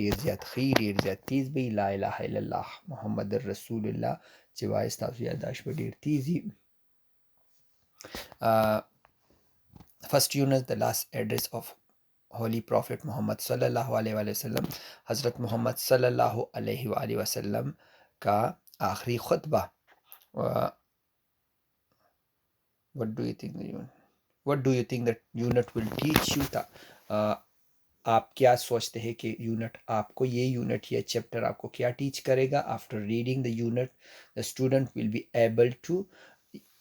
ډیر زیات خیر ډیر زیات تیز بھی لا الہ الا اللہ محمد رسول اللہ چوائے تاسو یاداش پر ډیر تیزی. First unit, the last address of Holy Prophet Muhammad sallallahu alaihi wasallam. حضرت محمد صلی اللہ علیہ وآلہ وسلم کا آخری خطبہ. What do you think that unit will teach you? آپ کیا سوچتے ہیں کہ یونٹ آپ کو، یہ یونٹ یا چیپٹر آپ کو کیا ٹیچ کرے گا؟ After reading the unit the student will be able to,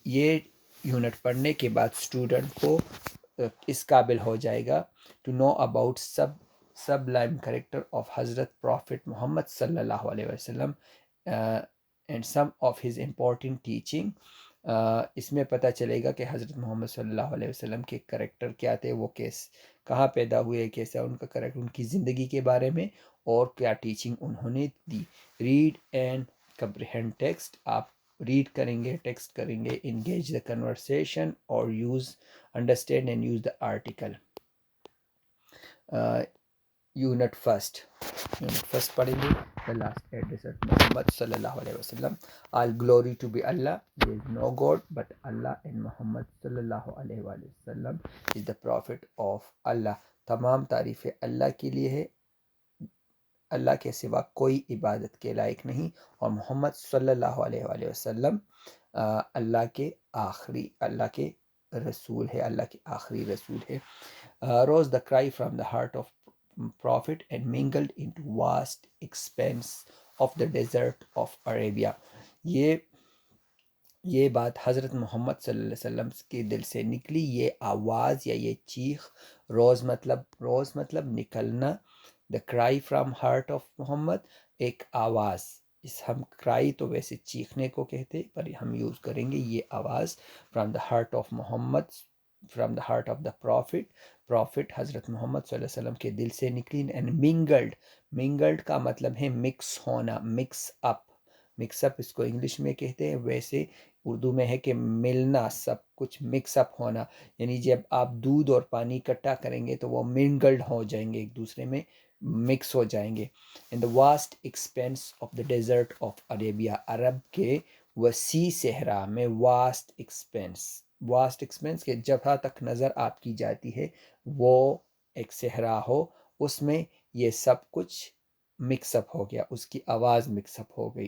یہ یونٹ پڑھنے کے بعد اسٹوڈنٹ کو اس قابل ہو جائے گا to know about sublime character of Hazrat prophet Muhammad صلی اللہ علیہ وسلم and some of his important teaching. اس میں پتہ چلے گا کہ حضرت محمد صلی اللہ علیہ وسلم کے کریکٹر کیا تھے، وہ کہاں پیدا ہوئے، کیسا ان کا کریکٹر، ان کی زندگی کے بارے میں، اور کیا ٹیچنگ انہوں نے دی. Read and comprehend text. آپ ریڈ کریں گے، ٹیکسٹ کریں گے. انگیج دا کنورسیشن اور use understand and use the article. Unit first پڑھیں گے the last address of Muhammad sallallahu alaihi wasallam. All glory to be Allah. There is no God but Allah, and Muhammad sallallahu alaihi wasallam is the prophet of Allah. تمام تعریفیں اللہ کے لیے ہے، اللہ کے سوا کوئی عبادت کے لائق نہیں، اور محمد صلی اللہ علیہ وآلہ وسلم اللہ کے رسول ہے، اللہ کے آخری رسول ہے. Rose the cry from the heart of prophet and mingled into vast expanse of the desert of Arabia. یہ بات حضرت محمد صلی اللہ علیہ وسلم کے دل سے نکلی. یہ آواز یا یہ چیخ، روز مطلب نکلنا. the cry from heart of محمد ایک آواز. ہم کرائی تو ویسے چیخنے کو کہتے، پر ہم یوز کریں گے یہ آواز. From the heart of Muhammad, from the heart of the prophet Hazrat Muhammad صلی اللہ علیہ وسلم کے دل سے نکلی. اینڈ منگلڈ کا مطلب ہے مکس ہونا، مکس اپ اس کو انگلش میں کہتے ہیں. ویسے اردو میں ہے کہ ملنا، سب کچھ مکس اپ ہونا. یعنی جب آپ دودھ اور پانی اکٹھا کریں گے تو وہ منگلڈ ہو جائیں گے، ایک دوسرے میں مکس ہو جائیں گے. In the vast expanse of the desert of Arabia, عرب کے وسیع صحرا میں. واسٹ ایکسپینس کے جگہ تک نظر آپ کی جاتی ہے، وہ ایک صحرا ہو، اس میں یہ سب کچھ مکس اپ ہو گیا، اس کی آواز مکس اپ ہو گئی.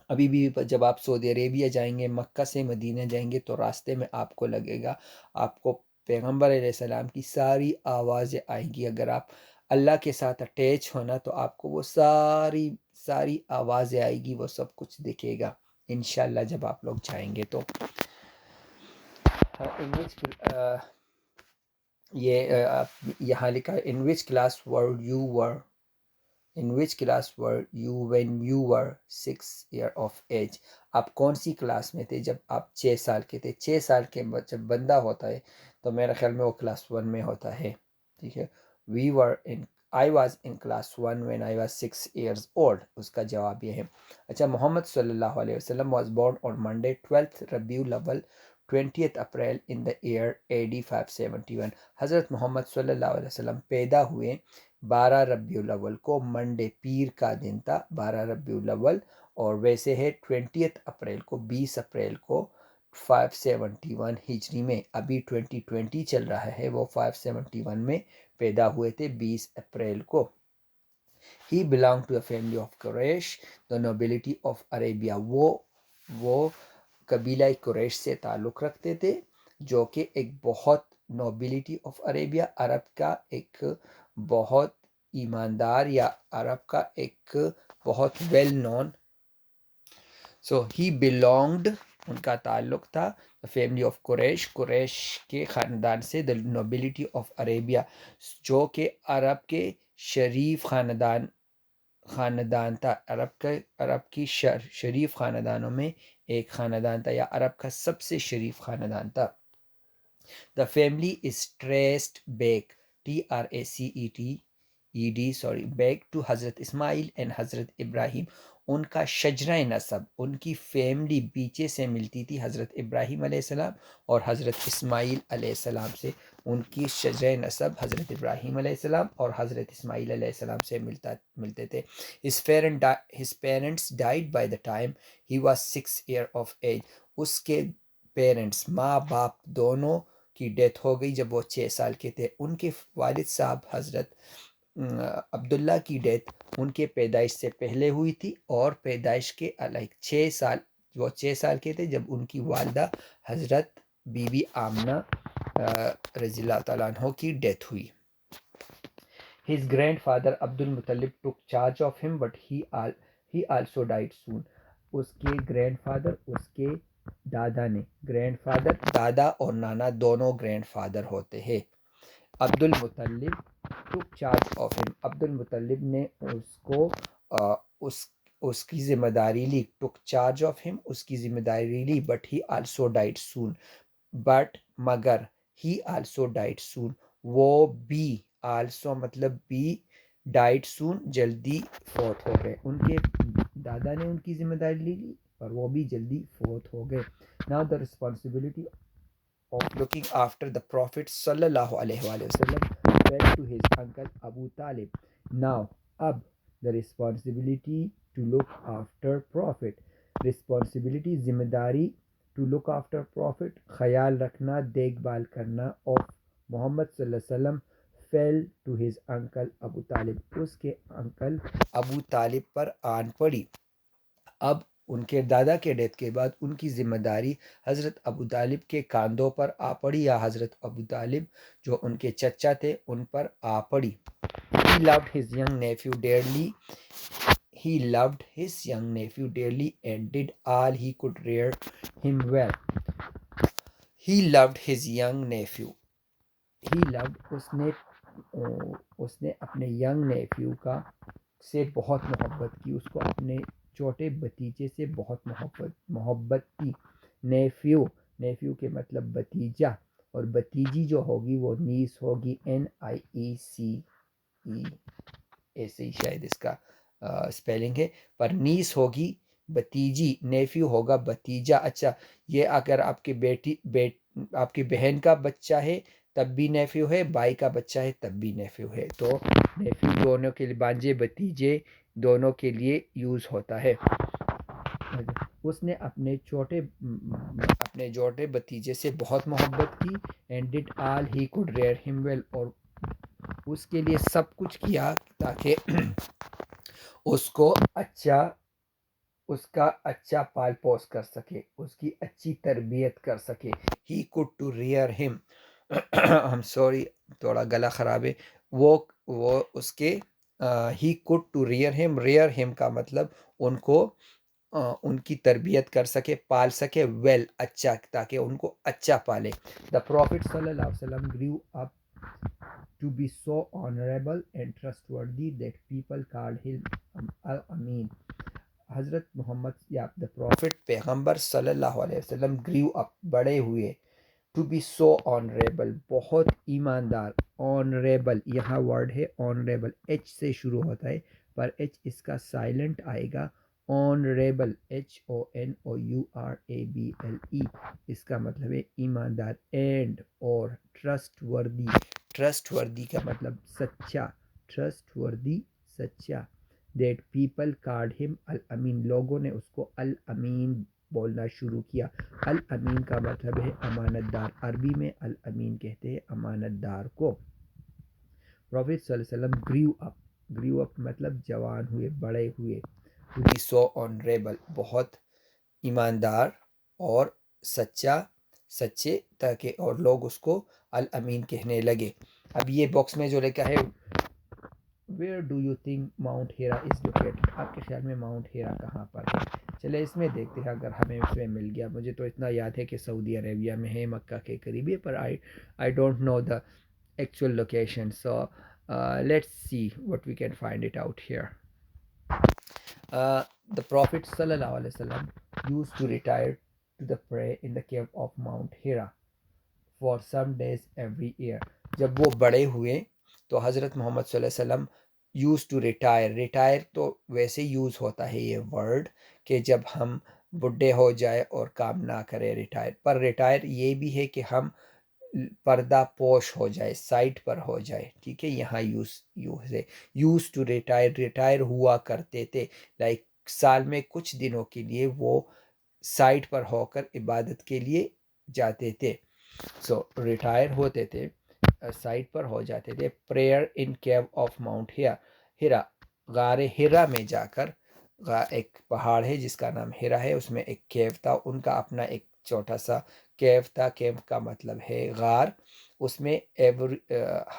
ابھی بھی جب آپ سعودی عربیہ جائیں گے، مکہ سے مدینہ جائیں گے، تو راستے میں آپ کو لگے گا، آپ کو پیغمبر علیہ السلام کی ساری آوازیں آئیں گی. اگر آپ اللہ کے ساتھ اٹیچ ہونا تو آپ کو وہ ساری آوازیں آئے گی، وہ سب کچھ دکھے گا انشاءاللہ جب آپ لوگ جائیں گے. تو یہ یہاں لکھا ہے in which class were you when you were 6 years of age. آپ کون سی کلاس میں تھے جب آپ 6 سال کے تھے؟ 6 سال کے جب بندہ ہوتا ہے تو میرا خیال میں وہ کلاس 1 میں ہوتا ہے. ٹھیک ہے. I was in class 1 when I was 6 years old. اس کا جواب یہ ہے. اچھا، محمد صلی اللہ علیہ وسلم was born on Monday 12th ربیع الاول 20th April in the year AD 571. حضرت محمد صلی اللہ علیہ وسلم پیدا ہوئے 12 ربیع الاول کو، منڈے پیر کا دن تھا 12 ربیع الاول، اور ویسے ہے 20 اپریل کو، 20 اپریل کو 571 ہجری میں، ابھی 2020 چل رہا ہے، وہ 571 میں پیدا ہوئے تھے 20 اپریل کو۔ He belonged to a family of Quraysh, the nobility of Arabia. وہ قبیلہ قریش سے تعلق رکھتے تھے، جو کہ ایک بہت نوبلٹی آف عربیہ، عرب کا ایک بہت ایماندار یا عرب کا ایک بہت ویل نون. سو ہی بلونگڈ، ان کا تعلق تھا فیملی آف قریش، قریش کے خاندان سے، دا نوبلٹی آف عربیہ، جو کہ عرب کے شریف خاندان تھا، عرب کی شریف خاندانوں میں ایک خاندان تھا، یا عرب کا سب سے شریف خاندان تھا. The family is traced back, back to حضرت اسماعیل and حضرت ابراہیم. ان کا شجرہ نسب، ان کی فیملی پیچھے سے ملتی تھی حضرت ابراہیم علیہ السلام اور حضرت اسماعیل علیہ السلام سے. ان کی شجرہ نسب حضرت ابراہیم علیہ السلام اور حضرت اسماعیل علیہ السلام سے ملتے تھے. His parents died by the time he was 6 years of age. اس کے پیرنٹس، ماں باپ دونوں کی ڈیتھ ہو گئی جب وہ 6 سال کے تھے. ان کے والد صاحب حضرت عبداللہ کی ڈیتھ ان کے پیدائش سے پہلے ہوئی تھی، اور پیدائش کے 6 سال کے تھے جب ان کی والدہ حضرت بی بی آمنہ رضی اللہ تعالیٰ عنہ کی ڈیتھ ہوئی. His grandfather Abdul Muttalib took charge of him, but he also died soon. اس کے گرینڈ فادر، اس کے دادا نے، گرینڈ فادر، دادا اور نانا دونوں گرینڈ فادر ہوتے ہیں. عبد المطلب ٹوک چارج آف ہم، عبد المطلب نے اس کی ذمہ داری لی. ٹوک چارج آف ہم، اس کی ذمہ داری لی. بٹ ہی آلسو ڈائٹ سون، مگر ہی آلسو ڈائٹ سون، وہ بھی، آلسو مطلب بھی، ڈائٹ سون جلدی فوت ہو گئے. ان کے دادا نے ان کی ذمہ داری لی اور وہ بھی جلدی فوت ہو گئے. Now the responsibility of looking after the Prophet sallallahu alaihi wasallam fell to his uncle Abu Talib. Now, اب the responsibility to look after Prophet، responsibility ذمہ داری، to look after Prophet خیال رکھنا، دیکھ بھال کرنا، of محمد صلی اللہ علیہ وسلم fell to his uncle ابو طالب، اس کے انکل ابو طالب پر آن پڑی. اب ان کے دادا کے ڈیتھ کے بعد ان کی ذمہ داری حضرت ابو طالب کے کاندھوں پر آ پڑی، یا حضرت ابو طالب جو ان کے چچا تھے ان پر آ پڑی. He loved his young nephew dearly. He loved his young nephew dearly and did all he could rear him well. He loved his young nephew. He loved، اس نے اپنے ینگ نیفیو سے بہت محبت کی، اس کو اپنے چھوٹے بھتیجے سے بہت محبت کی. نیفیو کے مطلب بھتیجا، اور بھتیجی جو ہوگی وہ نیس ہوگی، NIECE، ایسے ہی شاید اس کا اسپیلنگ ہے، پر نیس ہوگی بھتیجی، نیفیو ہوگا بھتیجا. اچھا، یہ اگر آپ کی بہن کا بچہ ہے تب بھی نیفیو ہے، بھائی کا بچہ ہے تب بھی نیفیو ہے. تو نیفیو دونوں کے لیے، بانجے بھتیجے دونوں کے لیے یوز ہوتا ہے. اس نے اپنے چھوٹے بھتیجے سے بہت محبت کی. and did all he could rear him well، اور اس کے لیے سب کچھ کیا تاکہ اس کا اچھا پال پوس کر سکے، اس کی اچھی تربیت کر سکے. he could to rear him I'm sorry، تھوڑا گلا خراب ہے. وہ اس کے he could to rear him کا مطلب ان کی تربیت کر سکے، پال سکے، well اچھا، تاکہ ان کو اچھا پالے. The Prophet صلی اللہ علیہ وسلم grew up to be so honorable and trustworthy that people called him al-Amin. حضرت محمد یا the Prophet پیغمبر صلی اللہ علیہ وسلم grew up، بڑے ہوئے، to be so honorable، بہت ایماندار. honorable یہاں ورڈ ہے honorable، H سے شروع ہوتا ہے پر H اس کا سائلنٹ آئے گا. honorable HONOURABLE، اس کا مطلب ہے ایماندار. and اور trustworthy کا مطلب سچا، سچا. that people called him al-Amin، لوگوں نے اس کو al-Amin بولنا شروع کیا. الامین کا مطلب ہے امانت دار. عربی میں الامین کہتے ہیں امانت دار کو. پروفیٹ صلی اللہ علیہ وسلم گریو اپ مطلب جوان ہوئے, بڑے ہوئے. ٹو بی سو آنریبل, بہت ایماندار اور سچے, تاکہ اور لوگ اس کو الامین کہنے لگے. اب یہ باکس میں جو لکھا ہے where do you think Mount ہیرا از لوکیٹڈ, آپ کے خیال میں ماؤنٹ ہیرا کہاں پر ہے؟ چلے اس میں دیکھتے ہیں اگر ہمیں اس میں مل گیا. مجھے تو اتنا یاد ہے کہ سعودی عربیہ میں ہے, مکہ کے قریب ہے, پر I don't know the actual location. So let's see what we can find it out here. The Prophet sallallahu alaihi wasallam used to retire to the pray in the cave of Mount Hira for some days every year. جب وہ بڑے ہوئے تو حضرت محمد صلی اللہ علیہ وسلم used to retire تو ویسے یوز ہوتا ہے یہ ورڈ کہ جب ہم بڈھے ہو جائے اور کام نہ کرے ریٹائر. پر ریٹائر یہ بھی ہے کہ ہم پردہ پوش ہو جائے, سائٹ پر ہو جائے. ٹھیک ہے, یہاں یوز ٹو ریٹائر ہوا کرتے تھے. لائک سال میں کچھ دنوں کے لیے وہ سائٹ پر ہو کر عبادت کے لیے جاتے تھے. سو ریٹائر ہوتے تھے, سائٹ پر ہو جاتے تھے. Prayer in cave of mount Hira, غار ہیرا میں جا کر. ایک پہاڑ ہے جس کا نام ہیرا ہے, اس میں ایک کیو تھا, ان کا اپنا ایک چھوٹا سا کیو تھا. کیو کا مطلب ہے غار. اس میں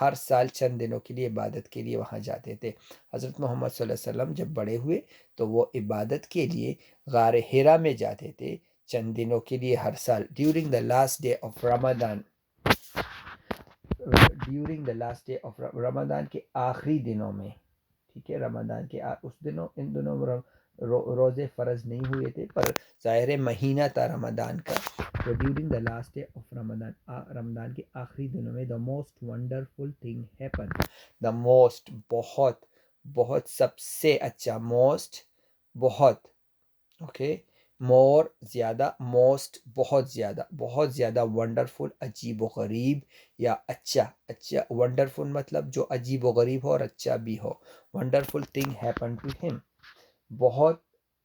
ہر سال چند دنوں کے لیے عبادت کے لیے وہاں جاتے تھے. حضرت محمد صلی اللہ علیہ وسلم جب بڑے ہوئے تو وہ عبادت کے لیے غار ہیرا میں جاتے تھے چند دنوں کے لیے ہر سال. During the last day of Ramadan کے آخری دنوں میں. ٹھیک ہے, رمضان کے ان دنوں روزے فرض نہیں ہوئے تھے, پر ظاہر مہینہ تھا رمضان کا. تو during the last day of Ramadan کے آخری دنوں میں the most wonderful thing happened. the most بہت سب سے اچھا, موسٹ بہت, اوکے, مور زیادہ, موسٹ بہت زیادہ, ونڈرفل عجیب و غریب یا اچھا. ونڈرفل مطلب جو عجیب و غریب ہو اور اچھا بھی ہو. ونڈرفل تھنگ ہیپن ٹو ہم, بہت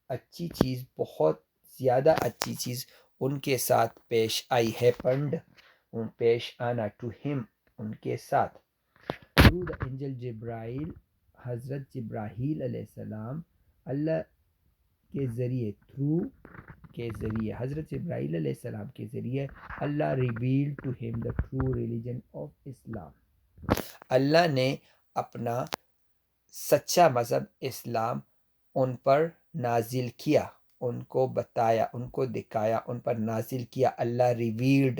اچھی چیز, بہت زیادہ اچھی چیز ان کے ساتھ پیش آئی. ہیپنڈ پیش آنا, ٹو ہم ان کے ساتھ. تھرو دا اینجل جبرائیل, حضرت جبرائیل علیہ السلام, اللہ کے ذریعے, تھرو کے ذریعے, حضرت جبرائیل علیہ السلام کے ذریعے, اللہ ریویل ٹو ہم دا ٹرو ریلیجن آف اسلام, اللہ نے اپنا سچا مذہب اسلام ان پر نازل کیا, ان کو بتایا, ان کو دکھایا, ان پر نازل کیا. اللہ ریویلڈ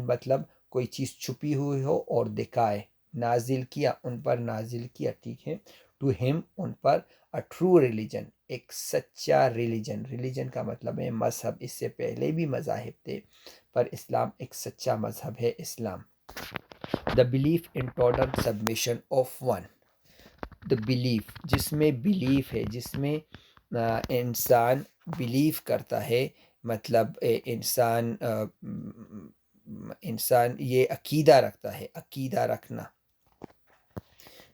مطلب کوئی چیز چھپی ہوئی ہو اور دکھائے. نازل کیا, ان پر نازل کیا. ٹھیک ہے, ٹو ہم ان پر, اے ٹرو ریلیجن, ایک سچا ریلیجن کا مطلب ہے مذہب. اس سے پہلے بھی مذاہب تھے پر اسلام ایک سچا مذہب ہے. Islam. The belief in total submission of one, the belief جس میں بلیف ہے, جس میں انسان بلیف کرتا ہے, مطلب انسان یہ عقیدہ رکھتا ہے, عقیدہ رکھنا.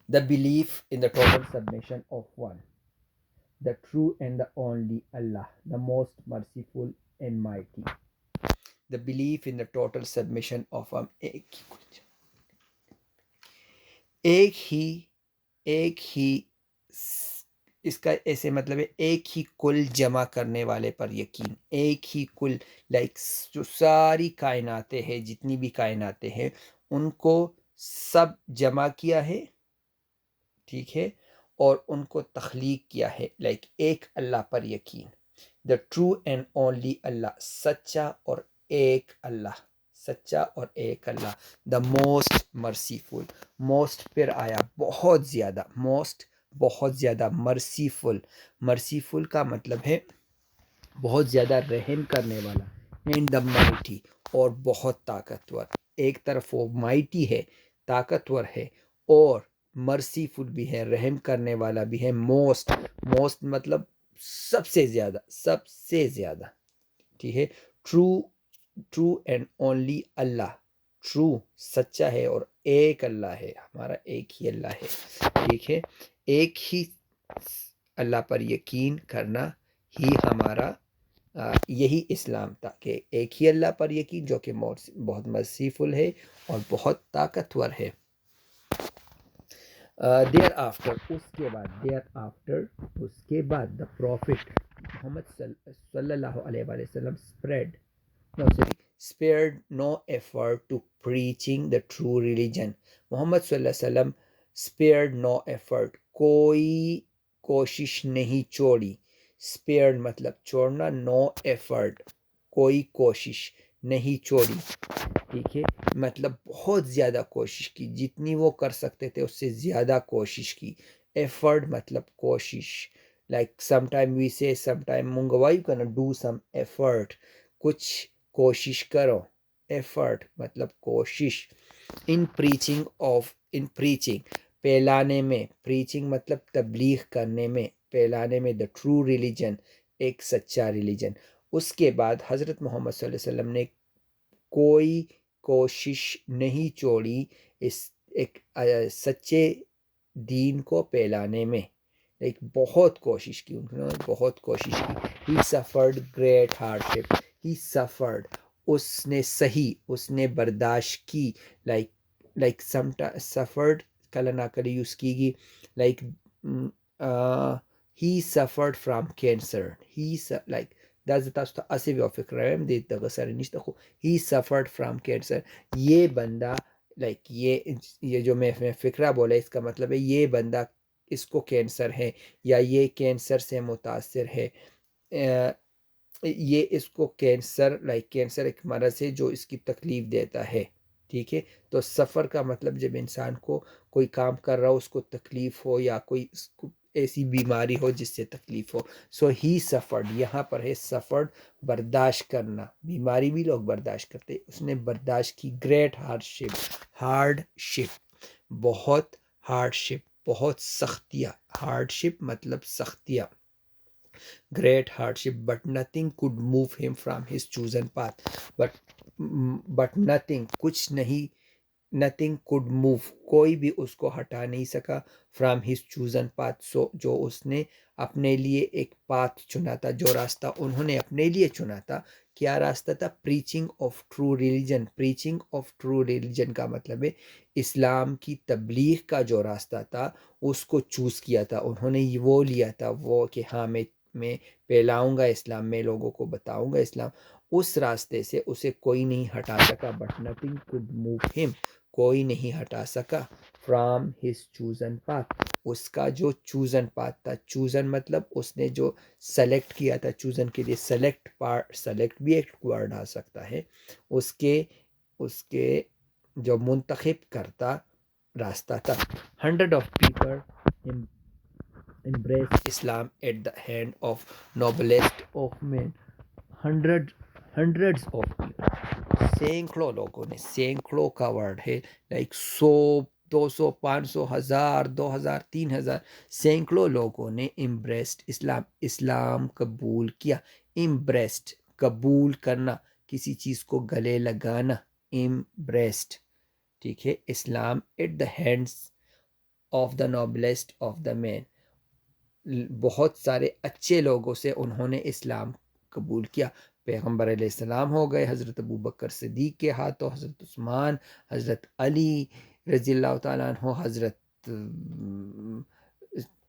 دا belief in the total submission of one, the true and the only Allah, the most merciful and mighty. The belief in the total submission of ایک ہی اس کا ایسے مطلب ہے ایک ہی کل جمع کرنے والے پر یقین. ایک ہی کل, لائک جو ساری کائناتیں ہیں, جتنی بھی کائناتیں ہیں, ان کو سب جمع کیا ہے. ٹھیک ہے, اور ان کو تخلیق کیا ہے. لائک ایک اللہ پر یقین. دا ٹرو اینڈ اونلی اللہ, سچا اور ایک اللہ, سچا اور ایک اللہ. دا موسٹ مرسیفل, موسٹ پھر آیا بہت زیادہ, موسٹ بہت زیادہ, مرسیفل کا مطلب ہے بہت زیادہ رحم کرنے والا. اینڈ دا مائٹی, اور بہت طاقتور. ایک طرف وہ مائٹی ہے, طاقتور ہے, اور مرسیفل بھی ہے, رحم کرنے والا بھی ہے. موسٹ مطلب سب سے زیادہ. ٹھیک ہے, true and only Allah, true سچا ہے اور ایک اللہ ہے, ہمارا ایک ہی اللہ ہے. ٹھیک ہے, ایک ہی اللہ پر یقین کرنا ہی ہمارا یہی اسلام تھا کہ ایک ہی اللہ پر یقین جو کہ بہت مرسیفل ہے اور بہت طاقتور ہے. دیر آفٹر اس کے بعد دا پروفٹ محمد صلی اللہ علیہ وآلہ وسلم spared no effort to preaching the true religion. محمد صلی اللہ علیہ وسلم spared no effort, کوئی کوشش نہیں چھوڑی. spared مطلب چھوڑنا, no effort کوئی کوشش نہیں چھوڑی. ٹھیک ہے, مطلب بہت زیادہ کوشش کی, جتنی وہ کر سکتے تھے اس سے زیادہ کوشش کی. ایفرٹ مطلب کوشش, لائک سم ٹائم وی سے سم ٹائم منگوائی کرنا, ڈو سم ایفرٹ, کچھ کوشش کرو. ایفرٹ مطلب کوشش. ان پریچنگ پھیلانے میں, پریچنگ مطلب تبلیغ کرنے میں, پھیلانے میں, دا ٹرو ریلیجن ایک سچا ریلیجن. اس کے بعد حضرت محمد صلی اللہ علیہ وسلم نے کوئی کوشش نہیں چھوڑی اس ایک سچے دین کو پھیلانے میں. ایک بہت کوشش کی, انہوں نے بہت کوشش کی. He suffered great hardship, he suffered اس نے اس نے برداشت کی. لائک سفرڈ کل ناکلی یوز کی گی, like he suffered from cancer. Like the تاسو ته اسې یو فکر راویم د دغه سره نشته, خو ہی سفرڈ فرام کینسر, یہ بندہ لائک یہ جو میں فکرہ بولا اس کا مطلب ہے یہ بندہ اس کو کینسر ہے یا یہ کینسر سے متاثر ہے. یہ اس کو کینسر کینسر ایک مرض ہے جو اس کی تکلیف دیتا ہے. ٹھیک ہے, تو سفر کا مطلب جب انسان کو کوئی کام کر رہا ہو اس کو تکلیف ہو یا کوئی اس کو ایسی بیماری ہو جس سے تکلیف ہو. سو ہی سفرڈ, یہاں پر ہے سفرڈ برداشت کرنا, بیماری بھی لوگ برداشت کرتے, اس نے برداشت کی. گریٹ ہارڈ شپ بہت ہارڈ شپ, بہت سختیاں. ہارڈ شپ مطلب سختیاں. Great hardship, but nothing could move him from his chosen path. But nothing کچھ نہیں, نتھنگ could move کوئی بھی اس کو ہٹا نہیں سکا, فرام his chosen path سو جو اس نے اپنے لیے ایک پاتھ چنا تھا, جو راستہ انہوں نے اپنے لیے چنا تھا. کیا راستہ تھا؟ Preaching of true religion. Preaching of true religion کا مطلب ہے اسلام کی تبلیغ کا جو راستہ تھا اس کو چوز کیا تھا انہوں نے, وہ لیا تھا وہ کہ ہاں میں پھیلاؤں گا اسلام, میں لوگوں کو بتاؤں گا اسلام. اس راستے سے اسے کوئی نہیں ہٹا سکا. But nothing could move him, کوئی نہیں ہٹا سکا, فرام ہز چوزن پاتھ, اس کا جو چوزن پاتھ تھا. چوزن مطلب اس نے جو سلیکٹ کیا تھا, چوزن کے لیے سلیکٹ بھی ایک ورڈ آ سکتا ہے. اس کے جو منتخب کرتا راستہ تھا. 100 of people embraced Islam at the hand of noblest of men. hundreds of people, سینکڑوں لوگوں نے, سینکڑوں کا ورڈ ہے, لائک 100 200 500 1000 2000 3000, سینکڑوں لوگوں نے امبریسڈ اسلام قبول کیا. امبریسڈ قبول کرنا, کسی چیز کو گلے لگانا, امبریسڈ. ٹھیک ہے, Islam at the hands of the noblest of the men, بہت سارے اچھے لوگوں سے انہوں نے اسلام قبول کیا. پیغمبر علیہ السلام ہو گئے, حضرت ابوبکر صدیق کے ہاتھوں, حضرت عثمان, حضرت علی رضی اللہ تعالیٰ عنہ, حضرت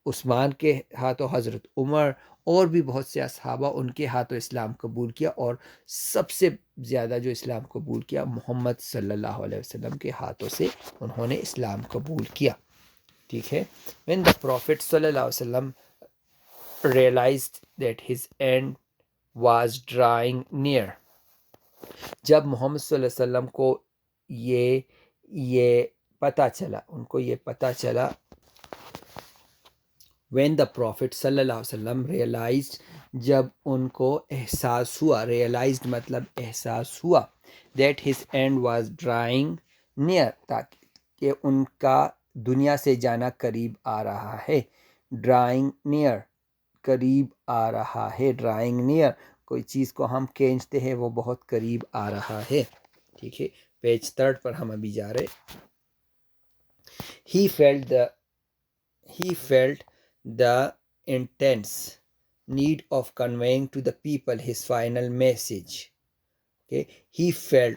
عثمان کے ہاتھوں حضرت عمر, اور بھی بہت سے اصحابہ ان کے ہاتھوں اسلام قبول کیا. اور سب سے زیادہ جو اسلام قبول کیا محمد صلی اللہ علیہ وسلم کے ہاتھوں سے انہوں نے اسلام قبول کیا. ٹھیک ہے. when the prophet صلی اللہ علیہ وسلم realized that his end was drawing near, جب محمد صلی اللہ علیہ وسلم کو یہ پتہ چلا, ان کو یہ پتہ چلا, when the prophet صلی اللہ علیہ وسلم realized, جب ان کو احساس ہوا, realized مطلب احساس ہوا, that his end was drawing near, تاکہ ان کا دنیا سے جانا قریب آ رہا ہے. ڈرائنگ نیئر, قریب آ رہا ہے. ڈرائنگ نیئر, کوئی چیز کو ہم کھینچتے ہیں وہ بہت قریب آ رہا ہے. ٹھیک ہے, پیج 3 پر ہم ابھی جا رہے. He felt the intense need of conveying to the people his final message. Okay? He felt,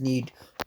need,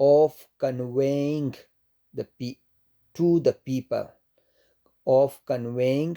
of conveying to the people, of conveying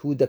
to the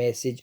message,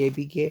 KPK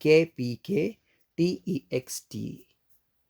KPKTEXT,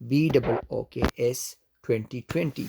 BOOKS 2020.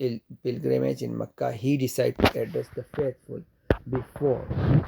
pilgrimage in Makkah, he decided to address the faithful. Before,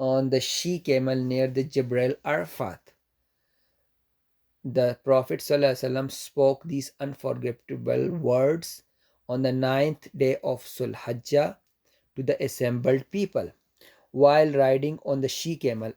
on the she camel near the Jabal Arafat, the Prophet ﷺ spoke these unforgettable words on the 9th day of Sulhajjah to the assembled people. While riding on the she camel,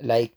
like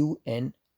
UN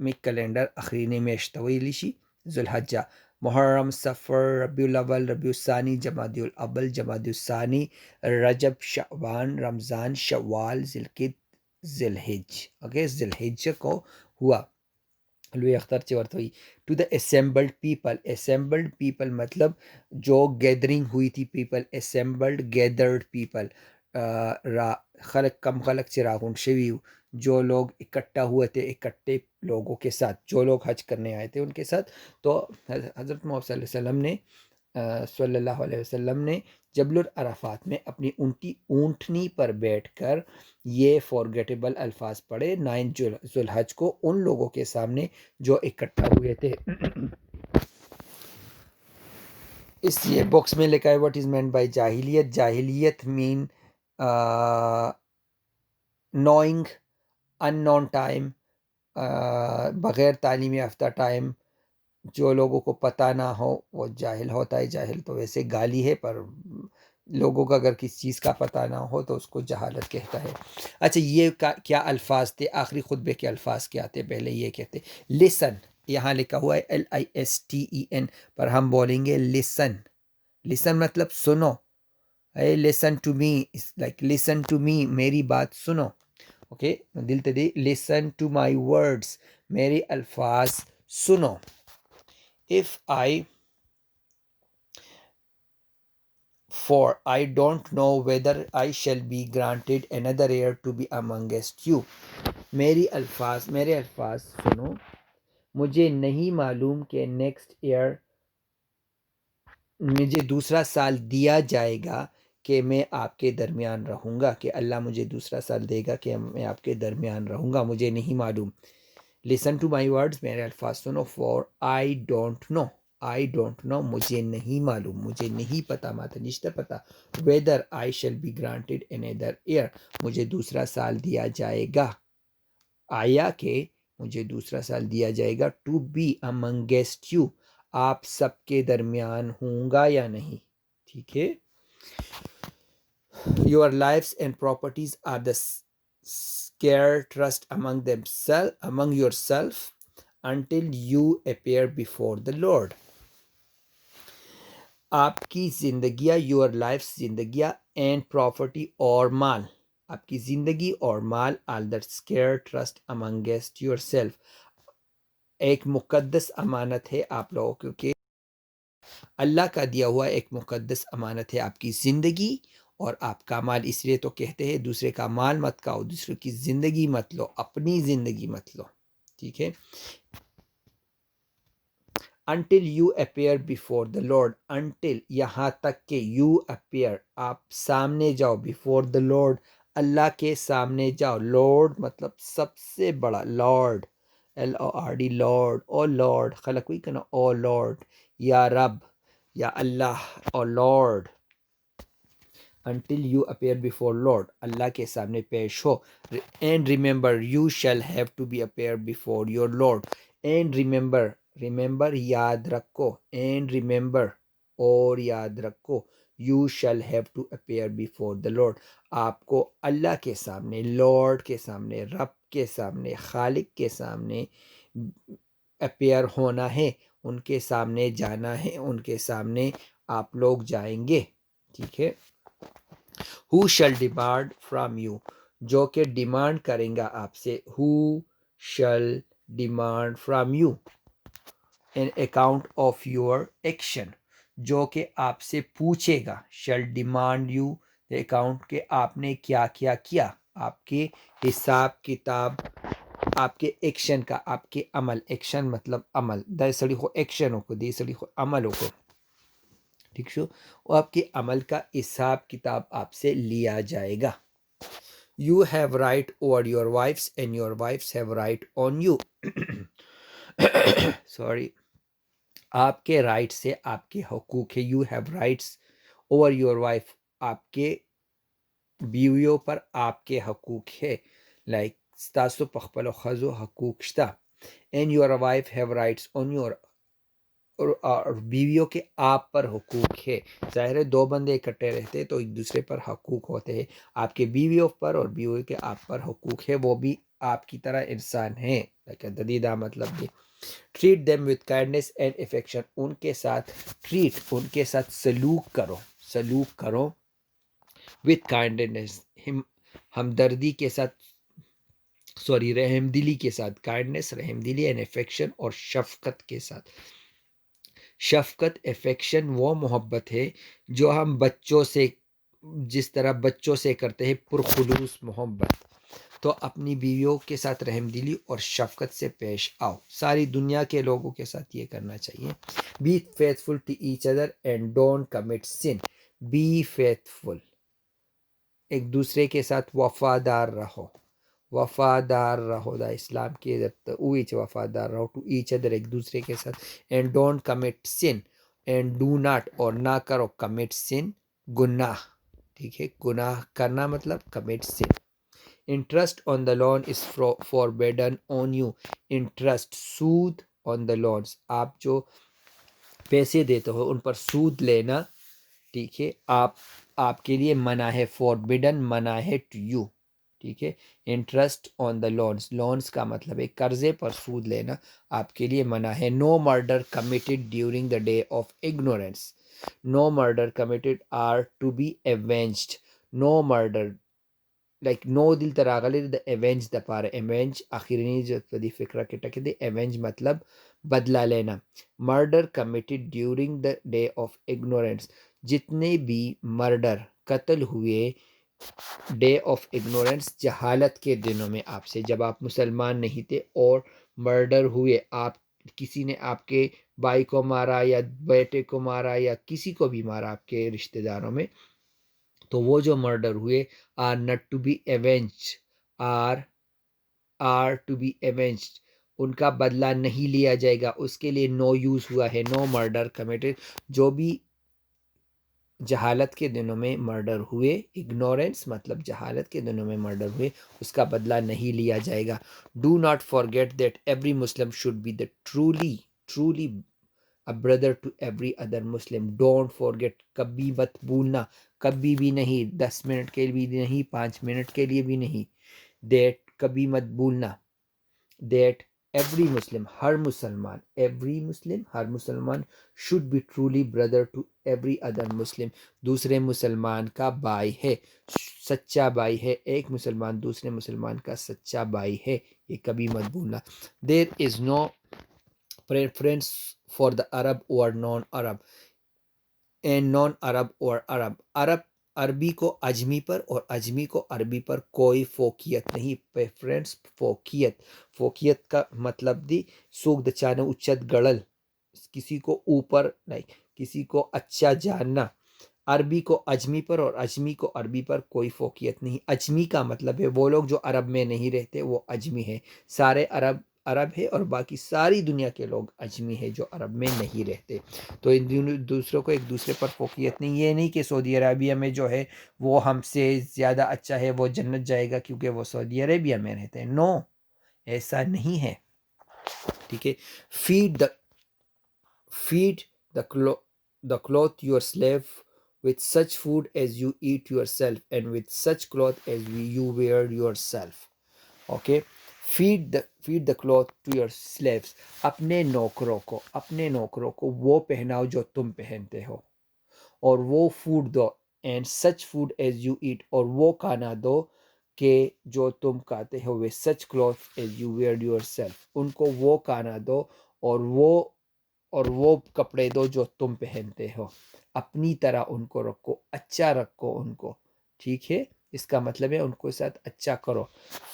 Islamic calendar اخرین میشتویلی شی ذوالحجہ محرم صفر ربیع الاول ربیع الثانی جمادی الاول جمادی الثانی رجب شعبان رمضان شوال ذوالقعدہ ذوالحج اوکے ذوالحج کو ہوا لوی اختر چورت ہوئی ٹو دا اسمبلڈ پیپل مطلب جو گیدرنگ ہوئی تھی پیپل اسمبلڈ گیدرڈ پیپل خلق کم خلق چراغون شویو جو لوگ اکٹھا ہوئے تھے اکٹھے لوگوں کے ساتھ جو لوگ حج کرنے آئے تھے ان کے ساتھ تو حضرت محمد صلی اللہ علیہ وسلم نے جبل العرفات میں اپنی اونٹنی پر بیٹھ کر یہ فارگیٹیبل الفاظ پڑھے 9 ذوالحج کو ان لوگوں کے سامنے جو اکٹھا ہوئے تھے. اس یہ باکس میں لکھا ہے واٹ از مینٹ بائی جاہلیت. جاہلیت مین نوئنگ ان نون ٹائم، بغیر تعلیم یافتہ ٹائم، جو لوگوں کو پتہ نہ ہو وہ جاہل ہوتا ہے. جاہل تو ویسے گالی ہے، پر لوگوں کا اگر کسی چیز کا پتہ نہ ہو تو اس کو جہالت کہتا ہے. اچھا یہ کیا الفاظ تھے؟ آخری خطبے کے الفاظ کیا تھے؟ پہلے یہ کہتے لسن، یہاں لکھا ہوا ہے LISTEN، پر ہم بولیں گے لسن. لسن مطلب سنو. Listen to me, like listen to me, میری بات سنو. اوکے دل تدی لسن ٹو مائی ورڈس، میرے الفاظ سنو. If I don't know whether I shall be granted another year to be amongst you. میرے الفاظ سنو، مجھے نہیں معلوم کہ نیکسٹ ایئر مجھے دوسرا سال دیا جائے گا کہ میں آپ کے درمیان رہوں گا، کہ اللہ مجھے دوسرا سال دے گا کہ میں آپ کے درمیان رہوں گا، مجھے نہیں معلوم. لسن ٹو مائی ورڈز، میرے الفاظ سنو. فور آئی ڈونٹ نو، مجھے نہیں معلوم، مجھے نہیں پتا، ماتا نشتہ پتا. Whether I shall be granted another year, مجھے دوسرا سال دیا جائے گا. آیا کہ مجھے دوسرا سال دیا جائے گا. ٹو بی amongst you، آپ سب کے درمیان ہوں گا یا نہیں. ٹھیک ہے. Your lives and properties are the scarce trust among yourself until you appear before the Lord. آپ کی زندگیاں، your lives زندگیاں and property اور مال، آپ کی زندگی اور مال are the scarce trust amongst yourself، ایک مقدس امانت ہے آپ لوگوں کو، کہ اللہ کا دیا ہوا ایک مقدس امانت ہے آپ کی زندگی اور آپ کا مال. اس لیے تو کہتے ہیں دوسرے کا مال مت کھاؤ، دوسرے کی زندگی مت لو، اپنی زندگی مت لو. ٹھیک ہے. until you appear before the Lord، until یہاں تک کہ you appear آپ سامنے جاؤ، before the Lord اللہ کے سامنے جاؤ. Lord مطلب سب سے بڑا، Lord LORD Lord، او Lord خلق ہوئی کنا، او Lord یا رب یا اللہ، او Lord. until you appear before Lord اللہ کے سامنے پیش ہو. and remember you shall have to be appear before your Lord. and remember یاد رکھو. and remember اور یاد رکھو. you shall have to appear before the Lord آپ کو اللہ کے سامنے، Lord کے سامنے، رب کے سامنے، خالق کے سامنے appear ہونا ہے، ان کے سامنے جانا ہے، ان کے سامنے آپ لوگ جائیں گے. ٹھیک ہے. who shall demand from you جو کہ ڈیمانڈ کریں گا آپ سے. who shall demand from you an account of your action جو کہ آپ سے پوچھے گا. shall demand you the account کہ آپ نے کیا کیا کیا، آپ کے حساب کتاب، آپ کے ایکشن کا، آپ کے عمل. ایکشن مطلب عمل، دے سڑی خو ایکشنوں کو، دے سڑی خو عملوں کو. ٹھیک شو. وہ آپ کے عمل کا حساب کتاب آپ سے لیا جائے گا. You have right over your wives and your wives have right on you. sorry. آپ کے رائٹ سے آپ کے حقوق ہے. You have rights over your wife، آپ کے بیویوں پر آپ کے حقوق ہے. like ستاسو پخپلو خزو حقوق شتا. and your wife have rights on your، اور بیویوں کے آپ پر حقوق ہے. ظاہر ہے دو بندے اکٹھے رہتے تو ایک دوسرے پر حقوق ہوتے ہیں. آپ کے بیویوں پر اور بیویوں کے آپ پر حقوق ہے، وہ بھی آپ کی طرح انسان ہیں. تدیدہ مطلب بھی treat them with kindness and affection, ان کے ساتھ ان کے ساتھ سلوک کرو وتھ کائنڈنس، ہمدردی کے ساتھ، رحم دلی کے ساتھ، کائنڈنس رحم دلی، اینڈ افیکشن اور شفقت کے ساتھ۔ شفقت افیکشن وہ محبت ہے جو ہم بچوں سے، جس طرح بچوں سے کرتے ہیں پرخلوص محبت، تو اپنی بیویوں کے ساتھ رحم دلی اور شفقت سے پیش آؤ۔ ساری دنیا کے لوگوں کے ساتھ یہ کرنا چاہیے۔ Be faithful to each other and don't commit sin. Be faithful, ایک دوسرے کے ساتھ وفادار رہو، دا اسلام کے وفادار رہو، ٹو ایچ ادر ایک دوسرے کے ساتھ، and don't commit sin, and do not اور نہ کرو، کمٹ سن گناہ، ٹھیک ہے، گناہ کرنا مطلب commit sin. Interest on the loan is forbidden on you. Interest سود آن دا لونس، آپ جو پیسے دیتے ہو ان پر سود لینا، ٹھیک ہے، آپ کے لیے منع ہے، فوربیڈن منع ہے ٹو یو، ٹھیک ہے۔ انٹرسٹ آن دا لونس کا مطلب ہے قرضے پر سود لینا آپ کے لیے منع ہے۔ No murder committed during the day of ignorance. No murder committed are to be avenged. No murder like no دل تراغلی دا ایونج دا پار ایونج آخرین جو دی فکرہ کے ٹکے دے، ایونج مطلب بدلہ لینا۔ Murder committed during the day of ignorance, جتنے بھی مرڈر قتل ہوئے ڈے آف اگنورینس جہالت کے دنوں میں آپ سے، جب آپ مسلمان نہیں تھے اور مرڈر ہوئے، آپ کسی نے آپ کے بھائی کو مارا یا بیٹے کو مارا یا کسی کو بھی مارا آپ کے رشتہ داروں میں، تو وہ جو مرڈر ہوئے are not to be avenged, are to be avenged, ان کا بدلہ نہیں لیا جائے گا، اس کے لیے نو یوز ہوا ہے۔ نو مرڈر کمیٹڈ، جو بھی جہالت کے دنوں میں مرڈر ہوئے، اگنورینس مطلب جہالت کے دنوں میں مرڈر ہوئے، اس کا بدلہ نہیں لیا جائے گا۔ Do not forget that every Muslim should be the truly a brother to every other Muslim. Don't forget، کبھی مت بھولنا، کبھی بھی نہیں، 10 منٹ کے لیے بھی نہیں، 5 منٹ کے لیے بھی نہیں، دیٹ کبھی مت بھولنا، دیٹ ایوری مسلم، ہر مسلمان should be truly brother to every other Muslim، دوسرے مسلمان کا بھائی ہے، سچا بھائی ہے، ایک مسلمان دوسرے مسلمان کا سچا بھائی ہے، یہ کبھی مت بھولنا۔ there is no preference for the Arab or non-Arab and non-Arab or Arab، عربی کو اجمی پر اور اجمی کو عربی پر کوئی فوقیت نہیں، پریفرنس، فوقیت کا مطلب دی سوک دچانے اچت گڑل، کسی کو اوپر، کسی کو اچھا جاننا۔ عربی کو اجمی پر اور اجمی کو عربی پر کوئی فوقیت نہیں۔ اجمی کا مطلب ہے وہ لوگ جو عرب میں نہیں رہتے وہ اجمی ہے، سارے عرب ہے اور باقی ساری دنیا کے لوگ اجمی ہے جو عرب میں نہیں رہتے، تو ان دوسروں کو ایک دوسرے پر فوقیت نہیں۔ یہ نہیں کہ سعودی عربیہ میں جو ہے وہ ہم سے زیادہ اچھا ہے، وہ جنت جائے گا کیونکہ وہ سعودی عربیہ میں رہتے ہیں، نو، ایسا نہیں ہے، ٹھیک ہے۔ feed the cloth your slave with such food as you eat yourself and with such cloth as you wear yourself. Okay, feed the cloth to your slaves، اپنے نوکروں کو وہ پہناؤ جو تم پہنتے ہو، اور وہ فوڈ دو، and such food as you eat، اور وہ کھانا دو کہ جو تم کھاتے ہو، with such cloth as you wear yourself، ان کو وہ کھانا دو اور وہ کپڑے دو جو تم پہنتے ہو، اپنی طرح ان کو رکھو، اچھا رکھو ان کو، ٹھیک ہے، اس کا مطلب ہے ان کو ساتھ اچھا کرو۔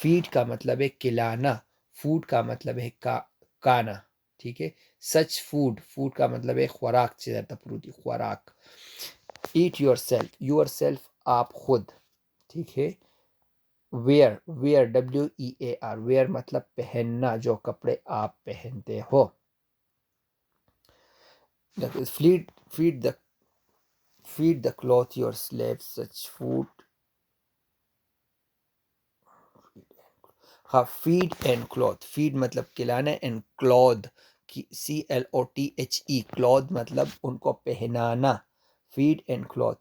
فیڈ کا مطلب ہے کھلانا، فوڈ کا مطلب ہے کھانا، ٹھیک ہے۔ سچ فوڈ کا مطلب ہے خوراک، خوراک۔ ایٹ یور سیلف آپ خود، ٹھیک ہے۔ ویئر WEAR، ویئر مطلب پہننا، جو کپڑے آپ پہنتے ہو۔ feed the cloth your slaves such food، feed and cloth، feed مطلب کھلانا، and cloth CLOTHE، cloth مطلب ان کو پہنانا۔ feed and cloth،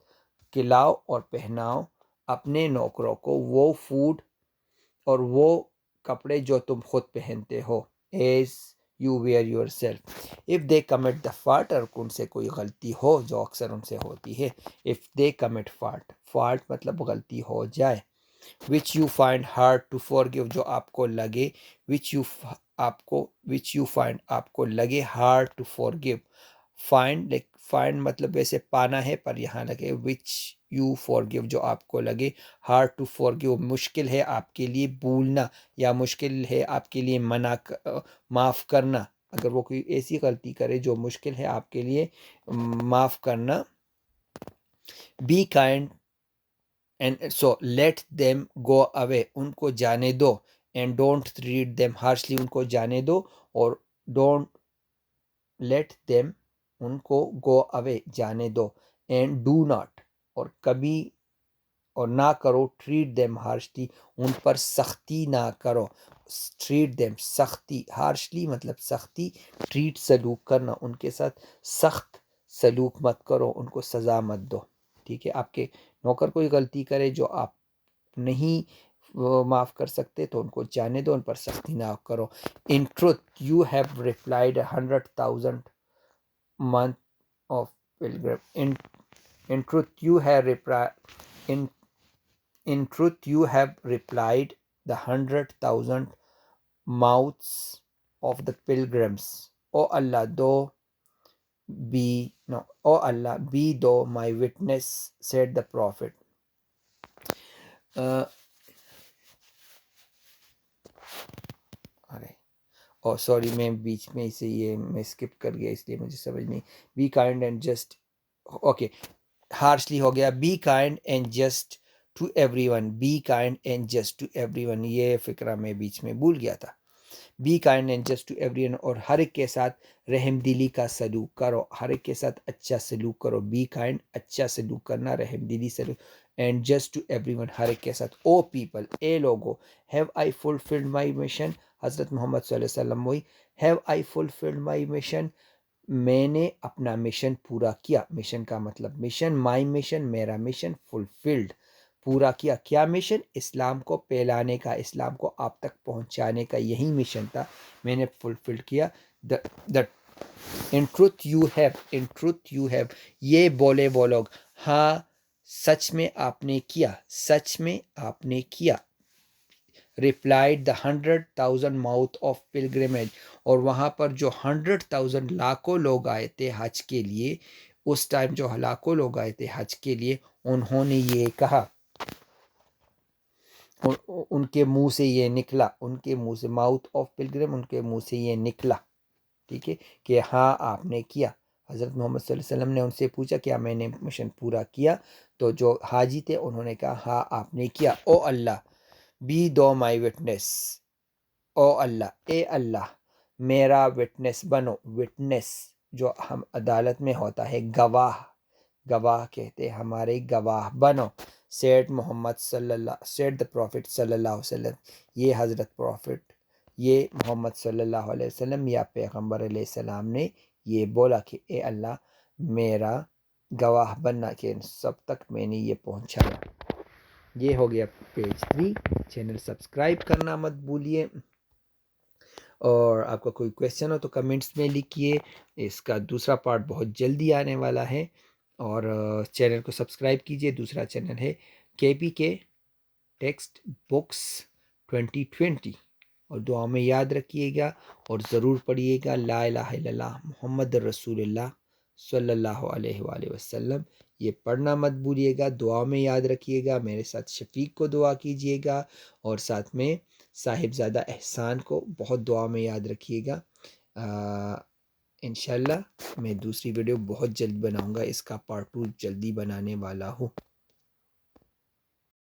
کھلاؤ اور پہناؤ اپنے نوکروں کو وہ فوڈ اور وہ کپڑے جو تم خود پہنتے ہو. As you wear yourself. If they commit the fault, اور ان سے کوئی غلطی ہو جو اکثر ان سے ہوتی ہے. If they commit fault, fault مطلب غلطی ہو جائے. Which you find hard to forgive, جو آپ کو لگے وچ یو فائنڈ آپ کو لگے ہارڈ ٹو فارگیو. فائنڈ مطلب ویسے پانا ہے، پر یہاں لگے وچ یو فارگیو، جو آپ کو لگے ہارڈ ٹو فارگیو، مشکل ہے آپ کے لیے بھولنا، یا مشکل ہے آپ کے لیے معاف کرنا. اگر وہ کوئی ایسی غلطی کرے جو مشکل ہے آپ کے لیے معاف کرنا. Be kind and so let them go away, ان کو جانے دو. And don't treat them harshly, ان کو جانے دو. اور ڈونٹ لیٹ دیم، ان کو گو اوے جانے دو. اینڈ ڈو ناٹ، اور کبھی اور نہ کرو ٹریٹ دیم ہارشلی، ان پر سختی نہ کرو. ٹریٹ دیم سختی، ہارشلی مطلب سختی، ٹریٹ سلوک کرنا، ان کے ساتھ سخت سلوک مت کرو، ان کو سزا مت دو. ٹھیک ہے، آپ کے نوکر کوئی غلطی کرے جو آپ نہیں معاف کر سکتے تو ان کو جانے دو، ان پر سختی نہ کرو. In truth you have replied 100,000 month of pilgrim. In truth you have in truth you have replied the 100,000 mouths of the pilgrims. O Allah, O Allah, be thou my witness, said the Prophet. Sorry, میں بیچ میں سے یہ میں skip کر گیا، اس لیے مجھے سمجھ نہیں. Be kind and just, okay, harshly ہو گیا. Be kind and just to everyone. Be kind and just to everyone, یہ فقرہ میں بیچ میں بھول گیا تھا. Be kind and just to everyone, اور ہر ایک کے ساتھ رحم دلی کا سلوک کرو. ہر ایک کے ساتھ اچھا سلوک کرو. بی کائنڈ اچھا سلوک کرنا، رحم دلی سلوک. And just to everyone, ہر ایک کے ساتھ. او پیپل، اے لوگو. Have I fulfilled my mission, Hazrat Muhammad صلی اللہ علیہ وسلم وہی. Have I fulfilled my mission, میں نے اپنا مشن پورا کیا. مشن کا مطلب مشن، مائی مشن میرا مشن، فلفلڈ پورا کیا. کیا مشن؟ اسلام کو پھیلانے کا، اسلام کو آپ تک پہنچانے کا، یہی مشن تھا، میں نے فلفل کیا. In truth you have, in truth you have, یہ بولے وہ لوگ، ہاں سچ میں آپ نے کیا، سچ میں آپ نے کیا. Replied the 100,000 mouth of pilgrimage, اور وہاں پر جو 100,000 لاکھوں لوگ آئے تھے حج کے لیے، اس ٹائم جو لاکھوں لوگ آئے تھے حج کے لیے، انہوں نے یہ کہا، ان کے منہ سے یہ نکلا، ان کے منہ سے، ماؤتھ آف پلگرم، ان کے منہ سے یہ نکلا. ٹھیک ہے، کہ ہاں آپ نے کیا. حضرت محمد صلی اللہ علیہ وسلم نے ان سے پوچھا کیا میں نے مشن پورا کیا؟ تو جو حاجی تھے انہوں نے کہا ہاں آپ نے کیا. او اللہ، بی دو مائی وٹنس، او اللہ، اے اللہ میرا وٹنس بنو. وٹنس جو ہم عدالت میں ہوتا ہے، گواہ، گواہ کہتے ہمارے گواہ بنو. سیڈ محمد صلی اللہ، سیڈ دا پروفٹ صلی اللہ علیہ وسلم، یہ حضرت پروفٹ، یہ محمد صلی اللہ علیہ وسلم یا پیغمبر علیہ السلام نے یہ بولا کہ اے اللہ میرا گواہ بننا کہ سب تک میں نے یہ پہنچایا. یہ ہو گیا پیج 3. چینل سبسکرائب کرنا مت بھولیے، اور آپ کا کوئی کویسچن ہو تو کمنٹس میں لکھیے. اس کا دوسرا پارٹ بہت جلدی آنے والا ہے، اور چینل کو سبسکرائب کیجیے. دوسرا چینل ہے KPK ٹیکسٹ بکس 2020، اور دعا میں یاد رکھیے گا اور ضرور پڑھیے گا لا الہ الا اللہ محمد رسول اللہ صلی اللہ علیہ وآلہ وسلم. یہ پڑھنا مت بھولیے گا، دعا میں یاد رکھیے گا. میرے ساتھ شفیق کو دعا کیجیے گا، اور ساتھ میں صاحبزادہ احسان کو بہت دعا میں یاد رکھیے گا. انشاءاللہ میں دوسری ویڈیو بہت جلد بناؤں گا، اس کا پارٹ 2 جلدی بنانے والا ہوں.